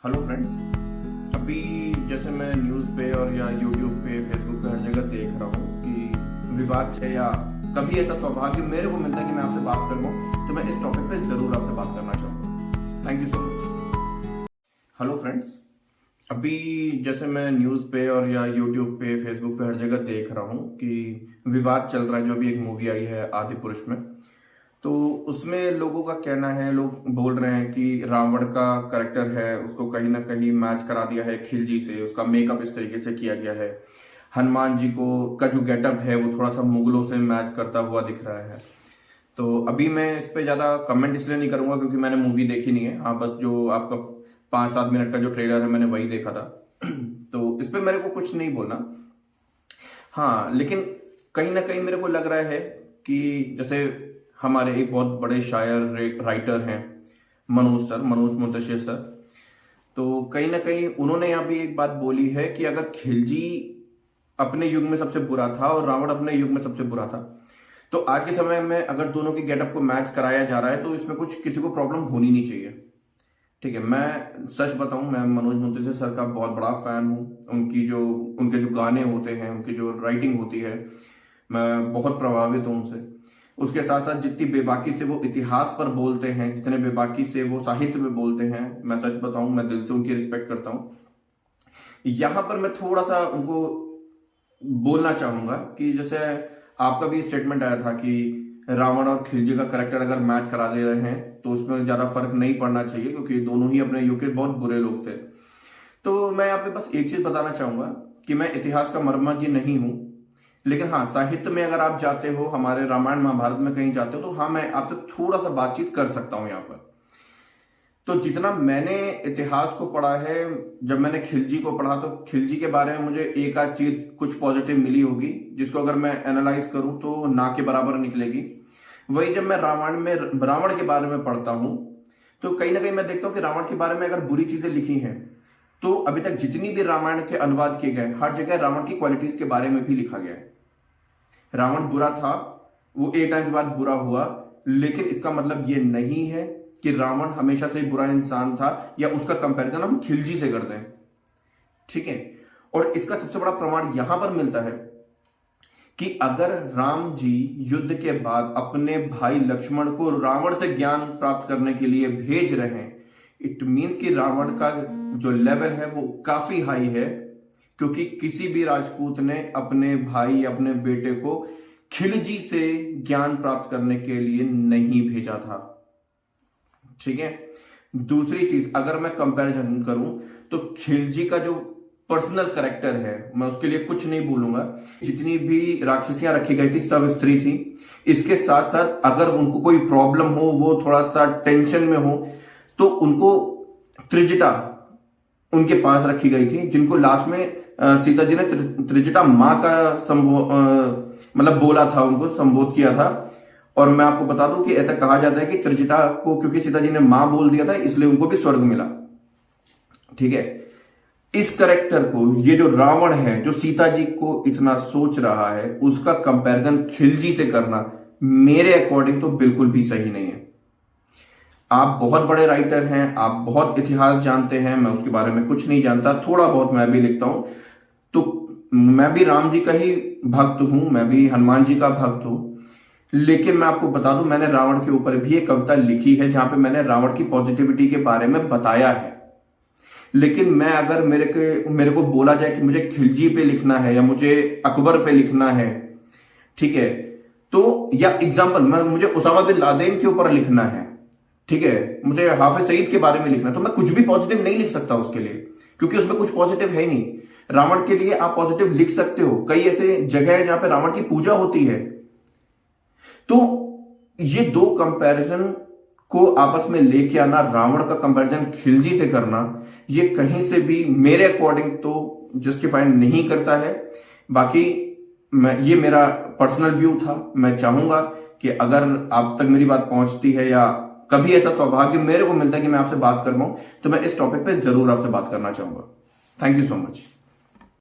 Hello friends, अभी जैसे मैं न्यूज़ पे और या यूट्यूब पे फेसबुक पे हर जगह देख रहा हूँ कि विवाद है या कभी ऐसा सौभाग्य मेरे को मिलता है कि मैं आपसे बात कर पाऊँ, तो मैं इस टॉपिक पे ज़रूर आपसे बात करना चाहूँगा। Thank you so much. Hello friends, अभी जैसे मैं न्यूज़ पे और या यूट्यूब पे फेसबुक पे हर जगह देख रहा हूँ कि विवाद चल रहा है। जो अभी एक मूवी आई है आदिपुरुष में, तो उसमें लोगों का कहना है, लोग बोल रहे हैं कि रावण का करेक्टर है उसको कहीं ना कहीं मैच करा दिया है खिलजी से, उसका मेकअप इस तरीके से किया गया है। हनुमान जी को का जो गेटअप है वो थोड़ा सा मुगलों से मैच करता हुआ दिख रहा है। तो अभी मैं इस पे ज्यादा कमेंट इसलिए नहीं करूंगा क्योंकि मैंने मूवी देखी नहीं है। हाँ, बस जो आपका 5-7 मिनट का जो ट्रेलर है मैंने वही देखा था। तो इस पे मेरे को कुछ नहीं बोलना। हाँ, लेकिन कहीं ना कहीं मेरे को लग रहा है कि जैसे हमारे एक बहुत बड़े शायर राइटर हैं मनोज मुंतशिर सर, तो कहीं ना कहीं उन्होंने यहाँ भी एक बात बोली है कि अगर खिलजी अपने युग में सबसे बुरा था और रावण अपने युग में सबसे बुरा था, तो आज के समय में अगर दोनों के गेटअप को मैच कराया जा रहा है तो इसमें कुछ किसी को प्रॉब्लम होनी नहीं चाहिए। ठीक है, मैं सच बताऊं, मैं मनोज मुंतशिर सर का बहुत बड़ा फैन हूँ। उनके जो गाने होते हैं, उनकी जो राइटिंग होती है, मैं बहुत प्रभावित हूँ उनसे। उसके साथ साथ जितनी बेबाकी से वो इतिहास पर बोलते हैं, जितने बेबाकी से वो साहित्य में बोलते हैं, मैं सच बताऊं मैं दिल से उनकी रिस्पेक्ट करता हूं। यहां पर मैं थोड़ा सा उनको बोलना चाहूंगा कि जैसे आपका भी स्टेटमेंट आया था कि रावण और खिलजी का करेक्टर अगर मैच करा दे रहे हैं तो उसमें ज्यादा फर्क नहीं पड़ना चाहिए क्योंकि दोनों ही अपने युग के बहुत बुरे लोग थे। तो मैं यहाँ पे बस एक चीज बताना चाहूंगा कि मैं इतिहास का मर्मज्ञ नहीं हूं, लेकिन हाँ, साहित्य में अगर आप जाते हो, हमारे रामायण महाभारत में कहीं जाते हो, तो हाँ, मैं आपसे थोड़ा सा बातचीत कर सकता हूं यहाँ पर। तो जितना मैंने इतिहास को पढ़ा है, जब मैंने खिलजी को पढ़ा तो खिलजी के बारे में मुझे एक आध चीज कुछ पॉजिटिव मिली होगी जिसको अगर मैं एनालाइज करूं तो ना के बराबर निकलेगी। वही जब मैं रामायण में रावण के बारे में पढ़ता हूं तो कहीं ना कहीं मैं देखता हूं कि रावण के बारे में अगर बुरी चीजें लिखी हैं तो अभी तक जितनी भी रामायण के अनुवाद किए गए हर जगह रावण की क्वालिटीज के बारे में भी लिखा गया है। रावण बुरा था, वो एक टाइम के बाद बुरा हुआ, लेकिन इसका मतलब ये नहीं है कि रावण हमेशा से बुरा इंसान था या उसका कंपैरिजन हम खिलजी से करते हैं। ठीक है, और इसका सबसे बड़ा प्रमाण यहां पर मिलता है कि अगर राम जी युद्ध के बाद अपने भाई लक्ष्मण को रावण से ज्ञान प्राप्त करने के लिए भेज रहे हैं, इट मीन्स कि रावण का जो लेवल है वो काफी हाई है, क्योंकि किसी भी राजपूत ने अपने भाई अपने बेटे को खिलजी से ज्ञान प्राप्त करने के लिए नहीं भेजा था। ठीक है, दूसरी चीज अगर मैं कंपैरिजन करूं तो खिलजी का जो पर्सनल कैरेक्टर है, मैं उसके लिए कुछ नहीं बोलूंगा। जितनी भी राक्षसियां रखी गई थी सब स्त्री थी। इसके साथ साथ अगर उनको कोई प्रॉब्लम हो, वो थोड़ा सा टेंशन में हो, तो उनको त्रिजटा उनके पास रखी गई थी, जिनको लास्ट में सीता जी ने त्रिजटा माँ का मतलब बोला था, उनको संबोध किया था। और मैं आपको बता दूं कि ऐसा कहा जाता है कि त्रिजटा को क्योंकि सीता जी ने माँ बोल दिया था इसलिए उनको भी स्वर्ग मिला। ठीक है, इस करेक्टर को, ये जो रावण है जो सीता जी को इतना सोच रहा है, उसका कंपैरिजन खिलजी से करना मेरे अकॉर्डिंग तो बिल्कुल भी सही नहीं है। आप बहुत बड़े राइटर हैं, आप बहुत इतिहास जानते हैं, मैं उसके बारे में कुछ नहीं जानता, थोड़ा बहुत मैं भी लिखता हूं। तो मैं भी राम जी का ही भक्त हूं, मैं भी हनुमान जी का भक्त हूं, लेकिन मैं आपको बता दूं मैंने रावण के ऊपर भी एक कविता लिखी है जहां पे मैंने रावण की पॉजिटिविटी के बारे में बताया है। लेकिन मैं अगर मेरे को बोला जाए कि मुझे खिलजी पे लिखना है या मुझे अकबर पे लिखना है, ठीक है, तो या एग्जाम्पल मुझे उसामा बिन लादेन के ऊपर लिखना है, ठीक है, मुझे हाफिज सईद के बारे में लिखना है, तो मैं कुछ भी पॉजिटिव नहीं लिख सकता उसके लिए, क्योंकि उसमें कुछ पॉजिटिव है ही नहीं। रावण के लिए आप पॉजिटिव लिख सकते हो, कई ऐसे जगह है जहां पे रावण की पूजा होती है। तो ये दो कंपैरिजन को आपस में लेके आना, रावण का कंपैरिजन खिलजी से करना, ये कहीं से भी मेरे अकॉर्डिंग तो जस्टिफाई नहीं करता है। बाकी ये मेरा पर्सनल व्यू था। मैं चाहूंगा कि अगर आप तक मेरी बात पहुंचती है या कभी ऐसा सौभाग्य मेरे को मिलता है कि मैं आपसे बात कर पाऊं, तो मैं इस टॉपिक पे जरूर आपसे बात करना चाहूंगा। Thank you so much.